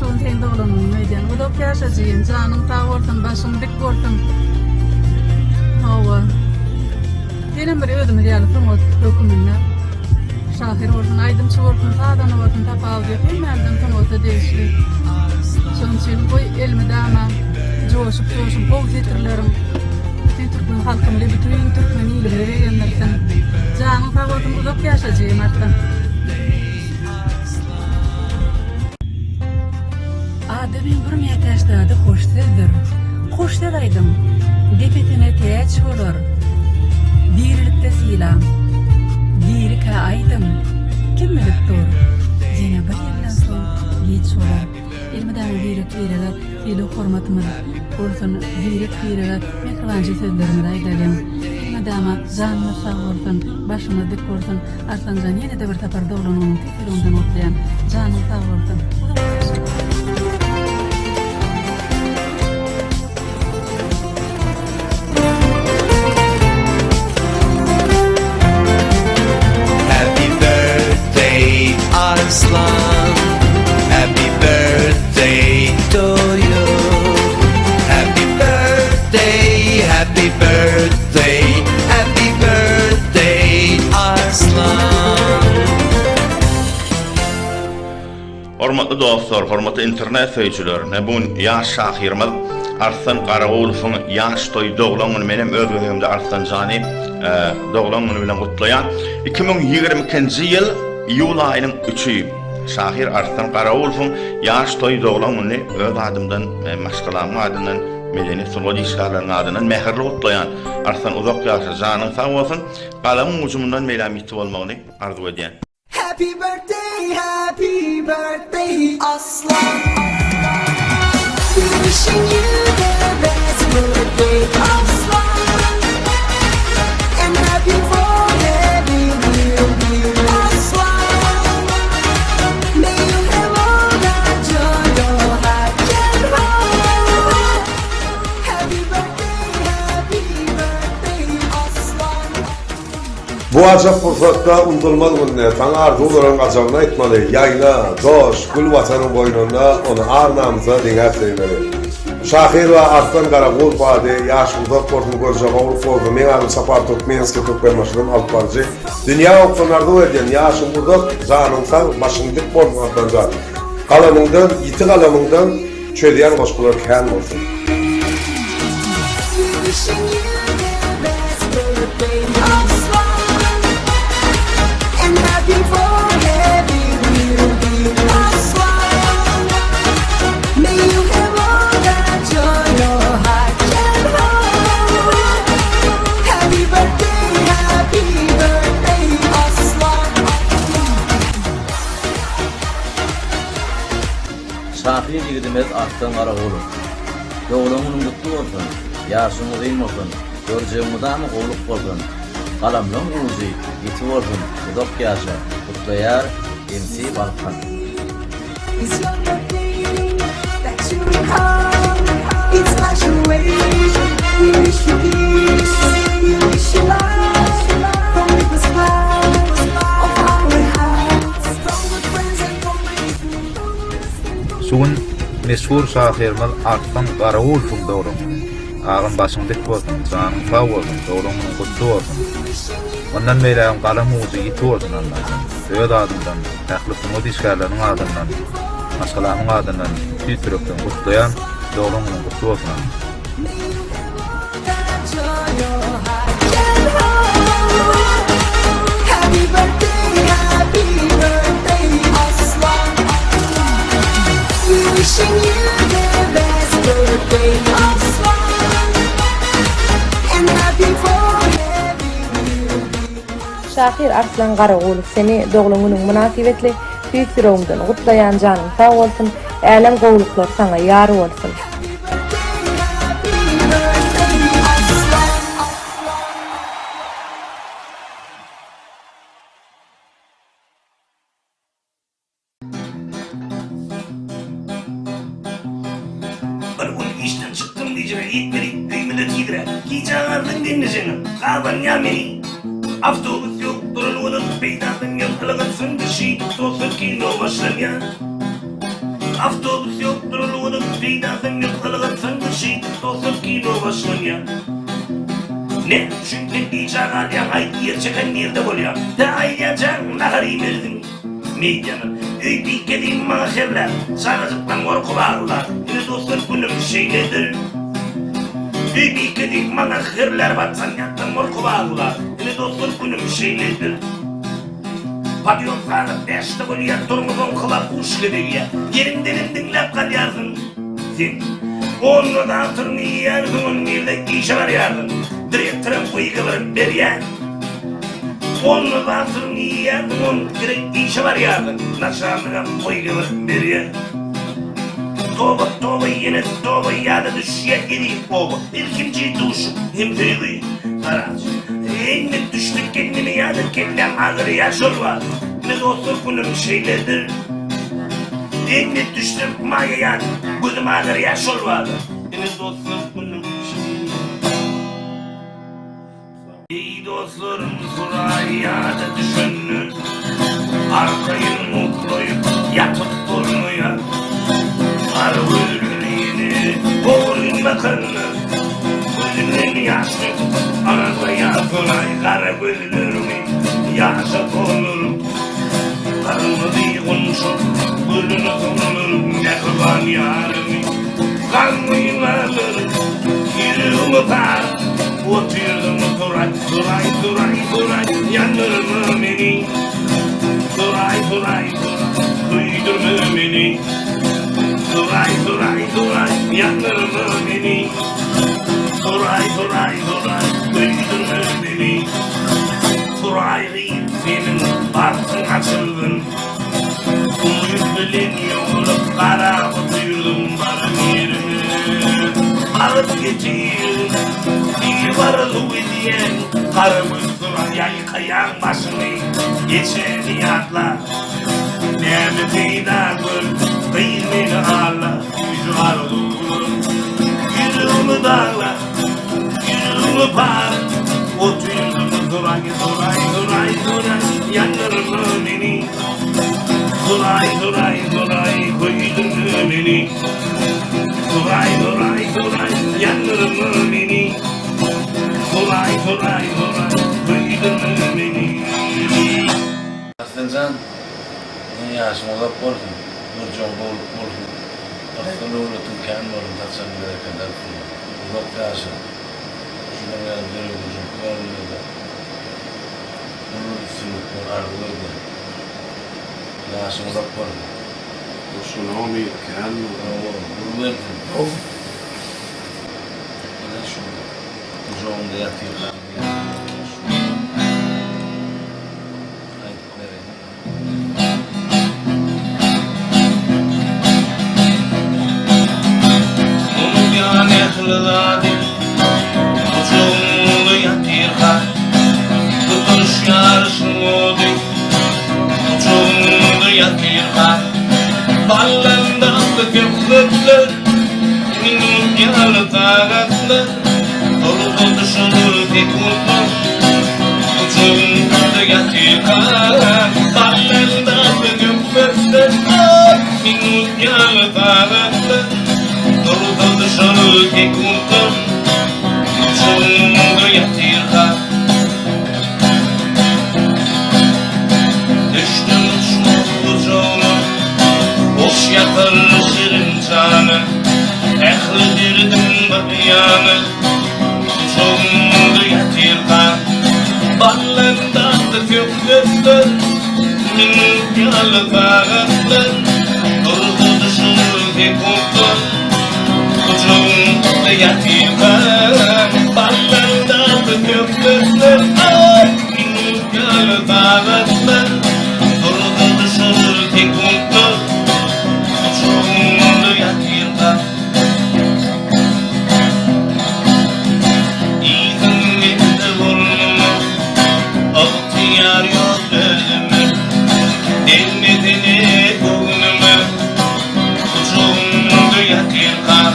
son teyin dolanın meydan. O da yaşayacağın canın sağ olsun, başın dik olsun. Hava. Benim bir ödüm realısın o dokumunda. Şahir olsun, aydımçı olsun, sağdan olsun, tapağı diyor. Bilmemden tam olsa değişli. Şunun için bu elimi dama coşup bol getirlerim. Bütün Türkmen halkımla, bütün Türkmen ilimleri verenlerden. Canın sağ olsun, uzak yaşayacağım artık. Adamın bir metaştadı hoşsuzdur. Hoşsuzaydım. Depetine teç olur. Dirilikte silam. Dirika aydım. Kim bilir doğru. Yine bir yerden son geç olur. Elmeden dirik vereler. Fili hormatımız. Olsun dirik vereler. Mekranjı sözlerimi aydalim. Elmeden canlı sağ olsun. Başımı dik olsun. Arsancan yine de bir tapar doğrunun tekrar ondan otlayan. Canlı sağ olsun. Aslan, happy birthday to you. Happy birthday, happy birthday, happy birthday Aslan. Hormatly dostlar, hormatly internet söýüçiler, bugün ýaş şahyrymyz Arslan Garagulow'un ýaş toý doglagyny menem öz gözümde Arslan Jany doglagyny bilen gutlaýan 2022-nji ýyl iyul ayının 3'ü Şahir Arslan Garagulow'un ýaş toý doglagyny öz adymdan, maşgalamyň adından, medeni sulgy işgalaryň adından mehirli gutlaýan Arslan uzak ýaşa janyň sag bolsun, galamyň ujumundan meýlem ýitip bolmagyny arzu edýän. Happy birthday Aslan. Wishing you the best birthday Aslan. And happy for every year, dear Aslan. May you have all that joy your heart can hold. Happy birthday Aslan. Bu acap fırsatda unutulmaz gününe sana arzu olan gazabına etmeli. Yayla, doş, gül vatanın boynunda onu ağır namıza dinger seyleri. Şahir ve Arslan Garagul Fadi, yaş uzak portunu göreceği olup oldu. Men adım Sapar Türkmenski Türkmenmaşı'nın Alparcı. Dünya oksanardı ödeyen yaşın uzak, canın sağ, başın dik portunu atlanacak. Kalamından, iti kalamından çödeyen koşkular kâl olsun. Wishing you the best birthday Aslan. And happy for every year, dear Aslan. May you have all that joy your heart can hold. Happy birthday Aslan. Şahir yigitimiz Arslan Garagulov. Doglagynyň gutly bolsun, ýaşyň uzun bolsun, görjegiňizden gowluk bolsun. Galamyň uzy ýitip bolsun, uzak ýaşa, gutlaýar MC Balkan. It's your birthday that you have. It's graduation. We wish you peace. We wish you love. From the smiles of our hearts. From the friends and from the Sugun meşhur şahyrymyz Arslan Garagulow'un doglagyny. Ağın başyň dik bolsun, janyň sag bolsun, doglagyň gutly bolsun. Ondan meýlem galam uzy ýitip bolsun Allah'tan. Öz adymdan, ähli işgalaryň adından, maşgalamyň adından, tüýsürekden gutlaýan doglagyny gutly bolsun. Happy birthday Aslan. We wishing you the best birthday Aslan. And happy for every year. Şahir Arslan Garagulov seni doglagynyň münasibetli tüýsüregiňden gutlaýan janyň sag bolsun, älen gowluklar sana ýar bolsun. İşten çıktım diyeceğim, itmeli, düğmede tidre, giyeceğin dinleyeceğin, kaban yamini. Avtobüs yok, durulmadan peydadan yan, kılağın söndü şiit, 30 kilo başlayan. Avtobus yokturuluğunun peydasın yok kılıgıtsın dışı dostum kino başlanıyor. Ne çünkü diyeceğin ya ay gerçekten nerede oluyor? Da ayyacan nahari verdin. Medyanın öy dikkedin mahirler sarıcıktan korku bağırlar. Ne dostum bunun şey nedir? Öy dikkedin mahirler batsan yaktan korku bağırlar. Ne dostum bunun şey nedir? Padyon sarıp beşte oluyor durmuzun kılap kuş gidiyor. Yerinden dinlep kalyarsın. Sen onu da tırmıyorsun onun yerine işe var yardın. Direktörün kuyuğuların beryen. Onu da tırmıyorsun onun direkt işe var yardın. Naşanlığa kuyuğuların beryen. Toba toba yine toba yada düşüye gideyim oba. İlkinci duşum hem duyguyu araç. Enlik düştük kendimi yadır kellem ağır yaşır var. Ne dostum bunun şeyledir. Enlik düştüm maya yadır gözüm ağır yaşır var. Ne dostum bunun şeyledir. Ey dostlarım suraya da düşünün. Arkayın mutluyum yatıp durmuyor. Arı öldüğünü boğurun bakınlı. Gözünün yaşlı arada yakılay. Kara gözlürümü yaşa konurum. Karımı diygunşum gülünü konurum. Yakılan yarımı kanmayın alırım. Yürüğümü par oturdum duray duray duray duray. Yanırım beni duray duray duray. Duydurma beni duray duray duray. Yanırım beni duray duray duray. Duydurma beni duray giyip senin bahtın açıldın. Umut bilen yolup kara oturdum bana yerine. Alıp getir bir varlığı diyen karımız duray yaykayan başını geçeni atla. Nemi peyda gül kıymeni ağla. Yüzü arzuğum yüzümü dağla. Yüzümü par oturdum duray duray duray duray. Yanırım beni duray duray duray. Koydurma beni duray duray duray. Yanırım beni duray duray duray. Koydurma beni. Aslancan ne yaşım olap olsun. Nurcan boğulup olsun. Aslan oğlu tüken olun. Tatsan bir kadar kullan. Uzak yaşım. Şuna yazdır olacak. Varlığı da. Bunun sınıfın ardığı da. Yaşım olap olsun. Tsunami kan Bunu verdin. Ne şu? Kucağımda yatıyorlar. Ballandan da köprüler, minum yalı tağatlar, dolu düşünür tek mutlu, uçumda yatırlar. Ballandan da köprüler, minum yalı tağatlar, dolu düşünür tek mutlu, uçumda yatırlar. Düştüm uçmuş kucağına, boş yakar şirin canı, ehlidirdim bakyanı, çoğundu yatırgan. Ballandan da köprüler, minuk yalı bağatlar, durdu düşünür tek mutlu, çoğundu yatırgan. Ballandan da köprüler, minuk yalı bağatlar, durdu düşünür tek mutlu, çoğundu yatırgan. İyizin gitti burnumu, altıyar yok gözümü, devletini koğunumu, çoğundu yatırgan.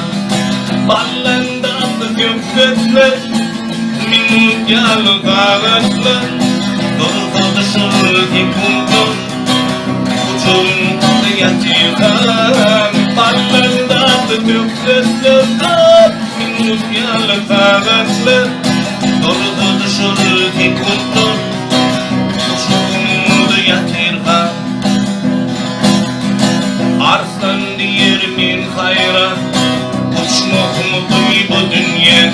Ballandan da köpekler, minut yalı bağışlar, durdu düşünür tek mutlu, çoğundu yatırgan. Ballandan tüpsüzlüğüm minut yalı kağıtlı Doludu düşürü tekutlu Uçumdu yatırha Arslan diyer min hayra Uçmak mı bu dünya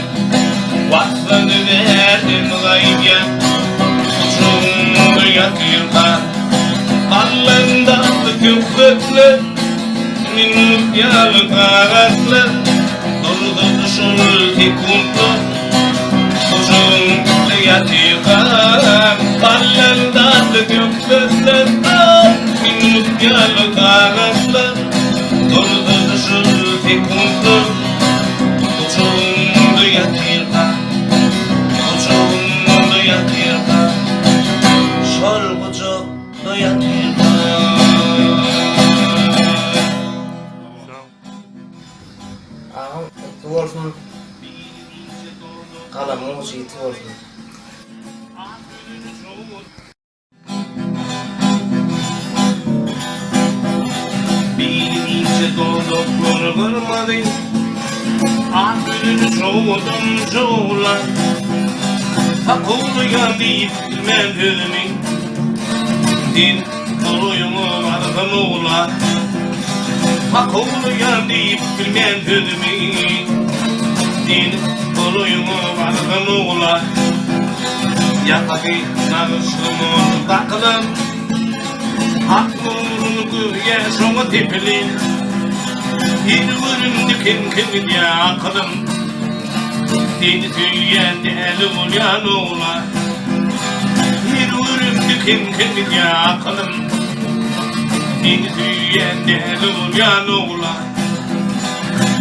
Vatsanı verdim gayya Uçumdu yatırha Ballandan tüpsüzlüğüm minut yalı kağıtlı Doludu düşürü tekutlu Uçumdu yatırha Ballandan tüpsüzlüğüm minut yalı kağıtlı Doludu düşürü tekutlu Uçumdu yatırha Uçumdu yatırha Şorgucuklu yatırha Ağam mutlu olsun. Kalamın ucu iti olsun. Bildiğince doğdukları kırmadı Aklını çoğudum çoğular Takılıyor deyip bilmedimi Din doluyumu vardım oğlar Takılıyor deyip bilmedimi Din doluyumu vardım oğlar Yakadı narışlımı takılım Hak nurunu güye şoğu tepeli Hilvırım dikin ya akılım Dini tüyen deli ulyan oğla Hilvırım dikin ya akılım Dini tüyen deli ulyan oğla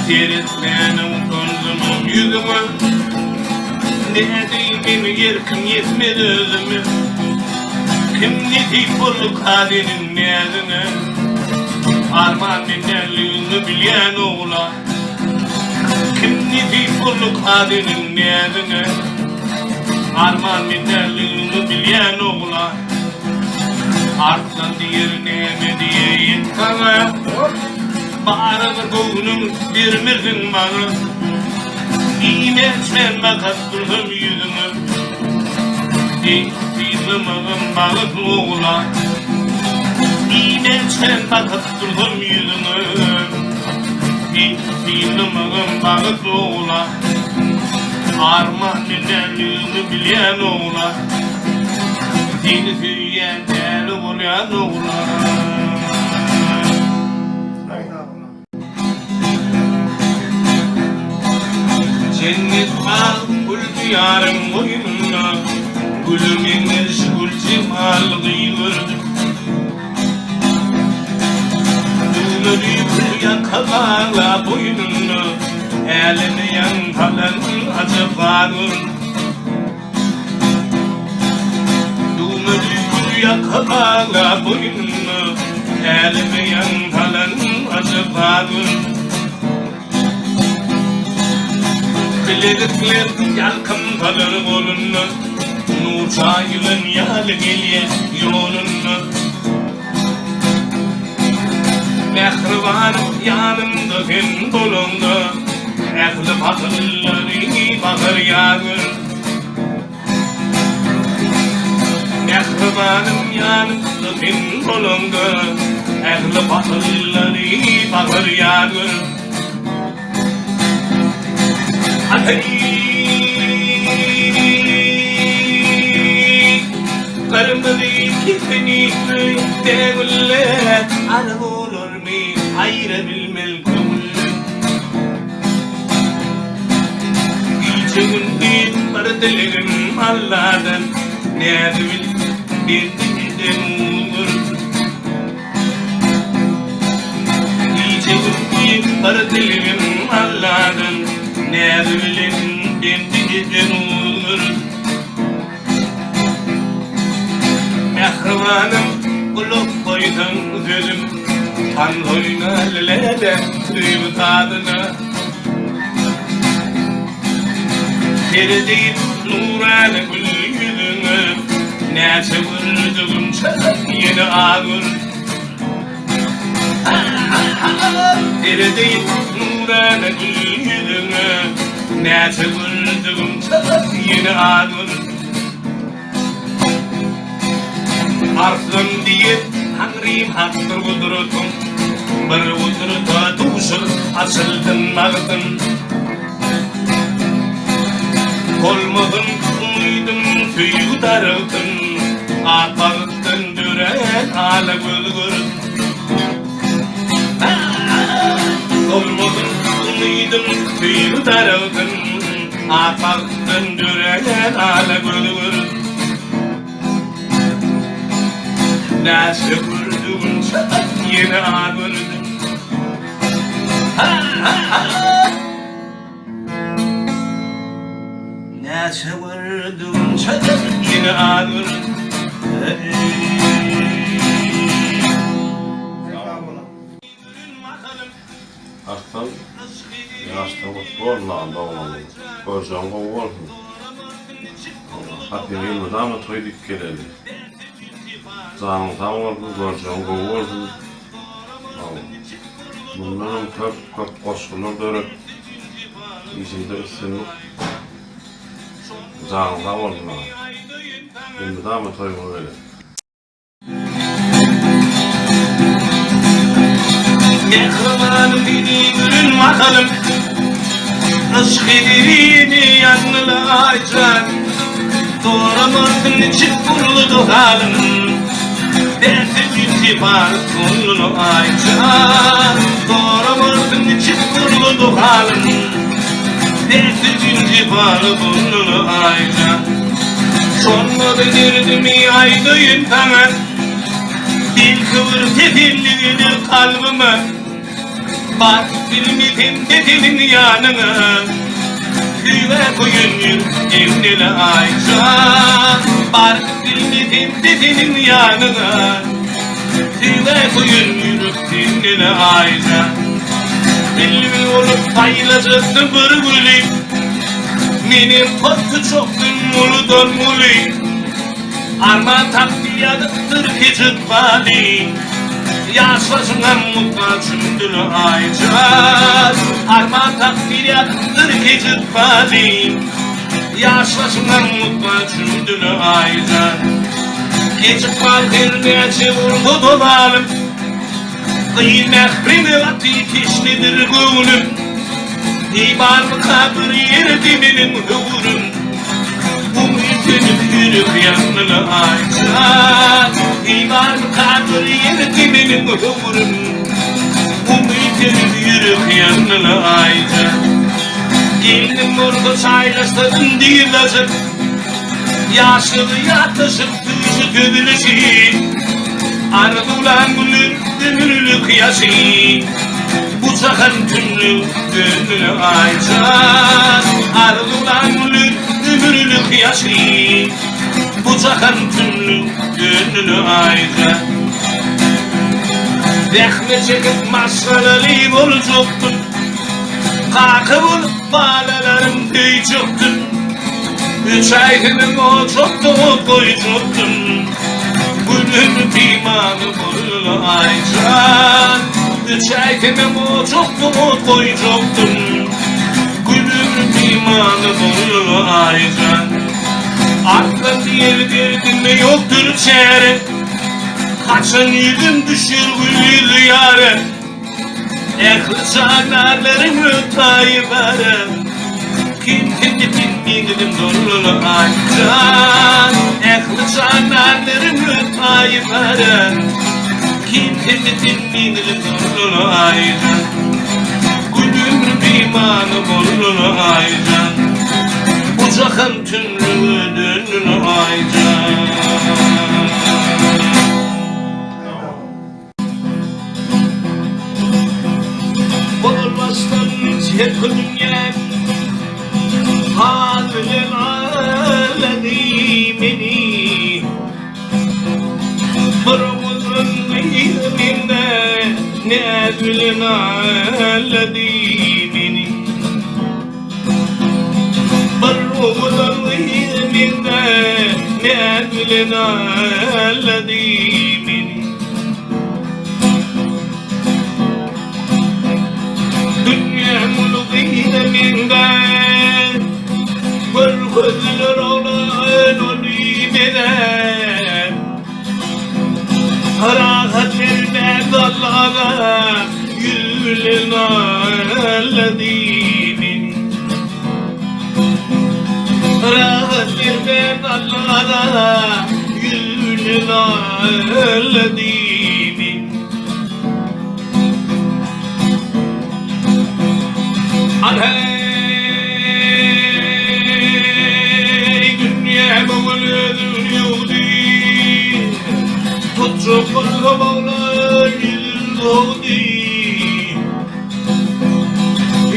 Teretmenim gönlümün yüzümü Dediğimin yerkim yetmedi özümü Kim netik bulduk halinin niyazını Arman dinlerliğini bilen oğla Kim netik bulduk halinin niyazını Arman dinlerliğini bilen oğla Artlan diğerine mi diye yetkana Bağrını koğunum vermirdin bana İğneçmen bakattırdım yüzümü Dilımın balık oğla İğneçmen bakattırdım yüzümü Dilımın balık oğla Arman nelerliğini bilen oğla Dini tüyen deli olan oğla Cennet al gül diyarım boynuna Gülümün eşgül cemal gıyırdı Dümürü gül yakala boynuna Elini yantalan acıfanın Dümürü gül yakala boynuna Elini yantalan acıfanın Biledikler yalkım kalır bolunna Nur çayılın yal gelye yolunna Mehribanım yanımda hem dolunda Ehli bakırları bakır yağır Mehribanım yanımda hem dolunda Ehli bakırları bakır yağır Kırmızı kesinlikle devlet Arı olur mu ayrı bilmel kumlu Gülçeğin bir dilim Allah'tan Ne bil bir dilim olur Gülçeğin bir dilim Allah'tan Ne bilin dendiğin olur Mehribanım bulup koydun gözüm Tan oynarlede duygu tadına Teredeyip nurane gül yüzünü Ne çevurdum çak yeni ağır Eredeyip nurana yüzüne Nece güldüm çatıp yine ağır Arslan diye Tanrım haktır kudrutum Bir kudruta tuşur açıldın mağdın Kolmadın umuydum tüyü darıldın Atağıttın düren ağla gülgür Olmadın umuydum tüyü darıldın Atağıttın düren ağla gülgür Nasıl vurdun çatak yine ağırdın Nasıl vurdun çatak yine ağırdın Arslan yaşta mutlu olmalı. Kocaman olmalı. Hepimiz burada mı toyduk geleli? Zaman oldu, kocaman oldu. Bunların köp koşulur dörü. İçinde üstünü. Zaman oldu. Şimdi daha mı toyma böyle? Ne kılanım beni gülün bakalım Aşk edirini yanına aycan Doğramadın için kurulu doğalım Derdim intibar kurulu aycan Doğramadın için kurulu doğalım Derdim intibar kurulu aycan Sonmadı girdimi aydayın tamam Dil kıvır tefillidir kalbime Bak bilmedim dedinin yanına Küve koyun evnile aycan Bak bilmedim dedinin yanına Küve koyun evnile aycan Bilmi olup paylaşıktı bir gülü Benim korku çoktun muludan mulu Arman takdiyadıktır keçit bali Yaşlasına mutlacımdır aycan Arman takdiyadıktır keçit bali Yaşlasına mutlacımdır aycan Keçit baldir nece vurdu dolalım Kıymet privatı kişlidir gülüm İbar mı kabır yer dibinin hıvırım Yürük yanına aycan İmar kaldır yerdi benim hıvırım Yürük yanına aycan Geldim orada çaylaştırdım değilacık Yaşlı yaklaşıp tüzü tüdülüşü Ardulan gülür ömürlük yaşı Bu çakın tümlü gönlü aycan Ardulan gülür ömürlük yaşı Bu çakın tümlü gönlü aycan Dehme çekip maşalalı olacaktım Kalkıp olup bağlalarım diyecektim 3 ay hemen o çoktu o koyacaktım Gülüm pimanı bolu aycan 3 ay hemen o çoktu o koyacaktım Gülüm pimanı bolu aycan Arka diğer derdinme yoktur çare Kaçan yüzüm düşür gülü yâre Ehli canarlarım ötayı vere Kim dinledim dolu aycan Ehli canarlarım ötayı vere Kim dinledim dolu aycan Gülüm pimanı bolu aycan Ucakın tümlü dönlü aycan Bolmastan hep dünya Hâlın alemini Mırmızın ilminde Nâzülün alemini Mırmızın ilminde Nâzülün alemini mulugıyla minden Gözler olan olimeden Rahat vermez Allah'a Yüzün alledimin Rahat vermez Allah'a Yüzün alledimin Aley dünya mevlüdün yudi Tutçuk olgamağla yılgodi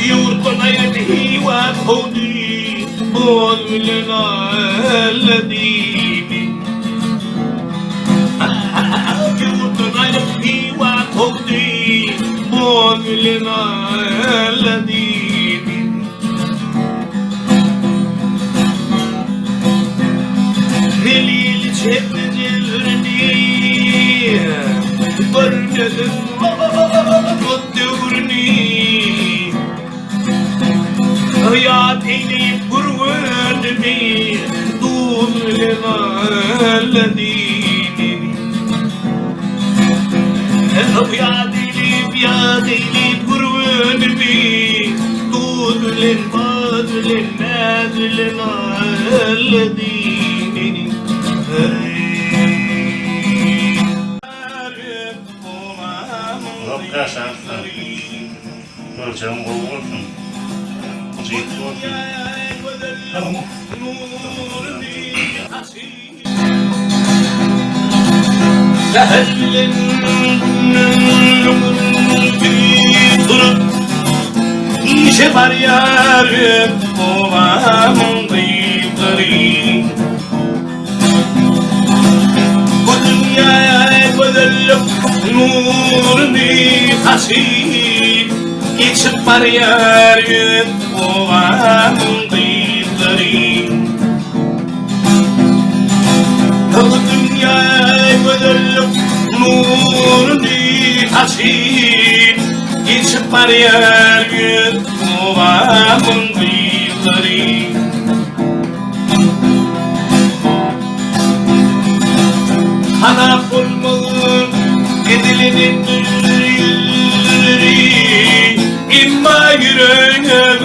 Yurtuna yedihi ve kodi Boğulina elledimin Yurtuna yedihi ve kodi Boğulina elledimin Delil çektirildi Görmedim o dövrünü Hayat eyleyip kurvönümü Dûlena ellediğini Hayat eyleyip kurvönümü Dûlena ellediğini Rab yaşarsın. Göreceğim olursun. Cihit olsun. İşe var yarım Ovamın kıyıkları Bu dünyaya gödellük Nurunu taşıyıp Geçip var yarım Ovamın kıyıkları Bu dünyaya gödellük Nurunu taşıyıp Geçip var yarım Ovamın kıyıkları Ana bulmağın edilenin yüzleri İmma yüreğimden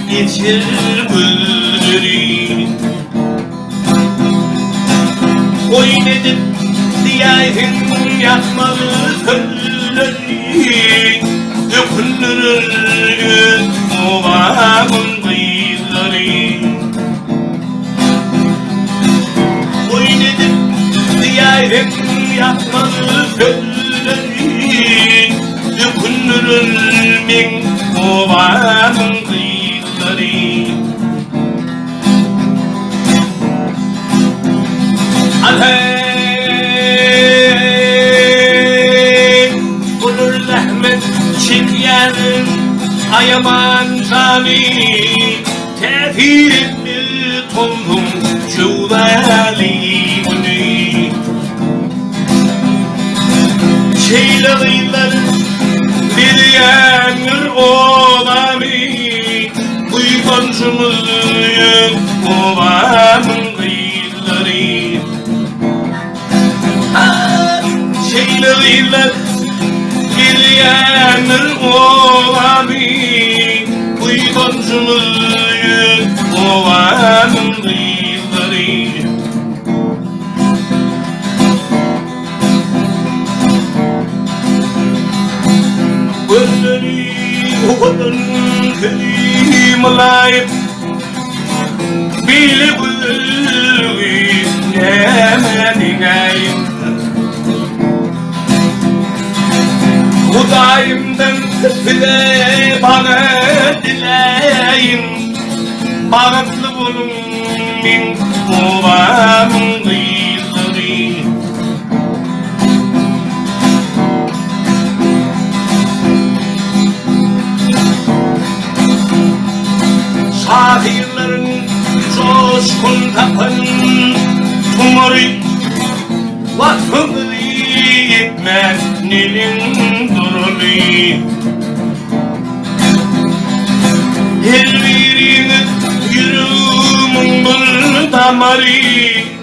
geçir bülleri Oyun edip diyayın yakmalı kölleri Dökülür ovamın kıyıları Oyun edip diyayın yakmalı kölleri Dökülür min ovamın kıyıları Aleyh Olur zahmet çekyerim Ayaman cani Tefir etmir tombum Şuvali bunu Şeylerler Bir yanır ovami Uygoncumuzun ovamın kıyıkları Şeylerler Bir yanır ovami Uygoncumuzun ovamın kıyıkları Gözleri oğlan kelimelayıp Bile gülüğü nemedinayım Hudayımdan bile bana dileyim Bağıtlı bulun min ovamın kıyıkları Şahirlerin coşkun tapan Tumuri vakfını etmez Nilin duruli Her birinin yüreğimin bir damarı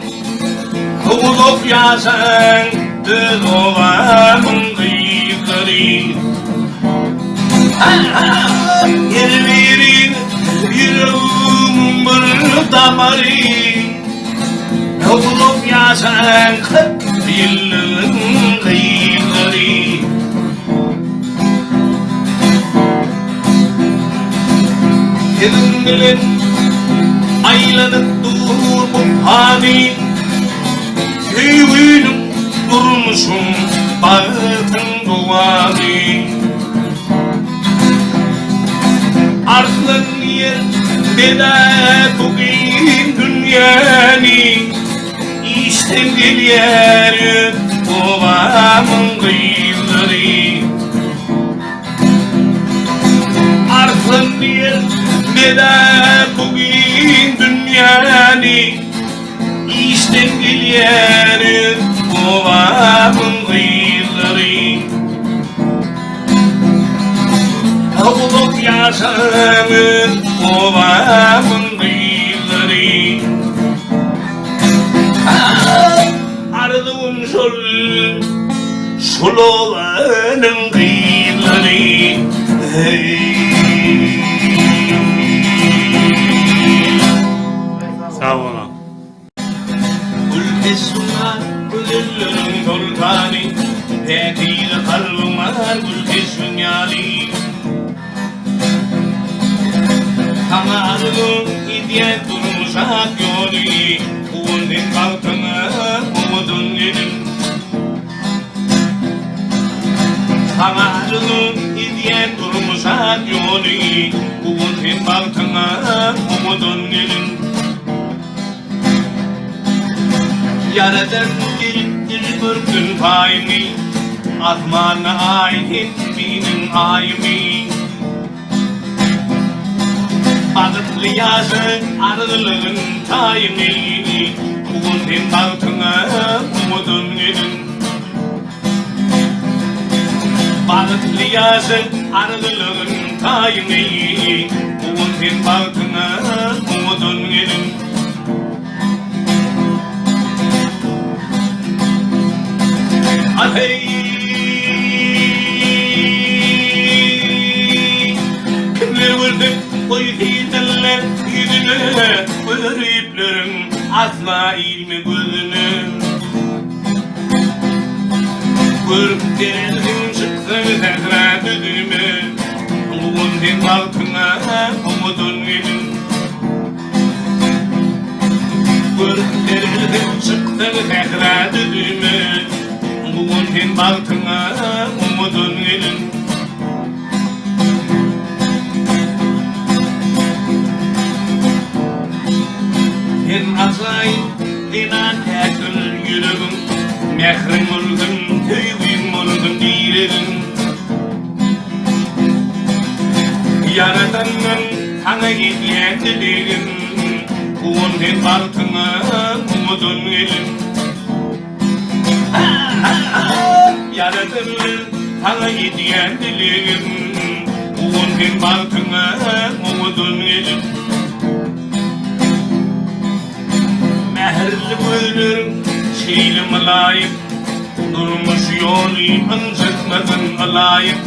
Ulup yazan düz olamın kıyıkları Her birinin yüreğimin bir damarı Ulup yazan yılın kıyıkları Yılın aylanıp durmup hani Köyünüm durmuşum bağıtın duvarı Arslan yer dede bugün dünyanı İşten geliyor babamın kıyıları Arslan yer dede bugün dünyanı İşten geliyor babamın kıyıları Olup yaşamın babamın kıyıları Ardığım şul olanın kıyıları Sağ olun. Esuna güllerin sultani Pekil kalmar gül esünyali Kanarlı idye durmuşak yoli Uğundin kaltını umudun gelin Kanarlı idye durmuşak yoli Uğundin kaltını umudun gelin Yaradan bir gün payını Azmana ait benim ayımı Bağıtlı yazı arılığın tayını Uğundin baltına umudun gelin Bağıtlı yazı arılığın tayını Uğundin baltına umudun gelin Hey, kimler vurdu koy hideller yüzüne Vırıplarım asla ilmi gözüne Vırıp derdim çıksın tekrar düdüme Uğundin altına umudun gelin Vırıp derdim çıksın tekrar düdüme Uğundin baltına umudun gelin En azayın dinan tekül yüreğim Mehrim oldun, tüyüm oldun diyelim Yaradanın sana gidiyen dilerim Uğundin baltına umudun gelin Yaradanın sana gidiyen dilerim Uğundin baltına umudun gelin Meherli bölürüm şeylim alayım Durmuş yolum anzıtmadın alayım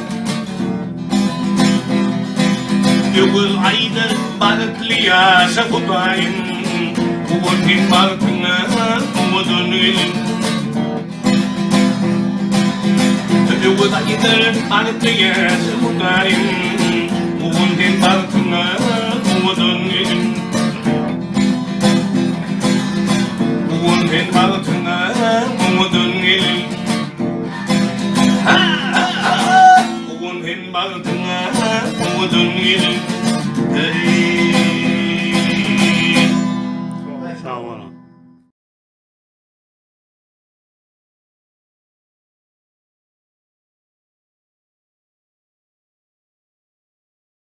Yugul aydır bağıtlı yaşa kutayım Uğundin baltına umudun gelin Yugul aydır bağıtlı yaşa kutayım Uğundin baltına umudun gelin Uğundin baltına umudun gelin Uğundin baltına umudun gelin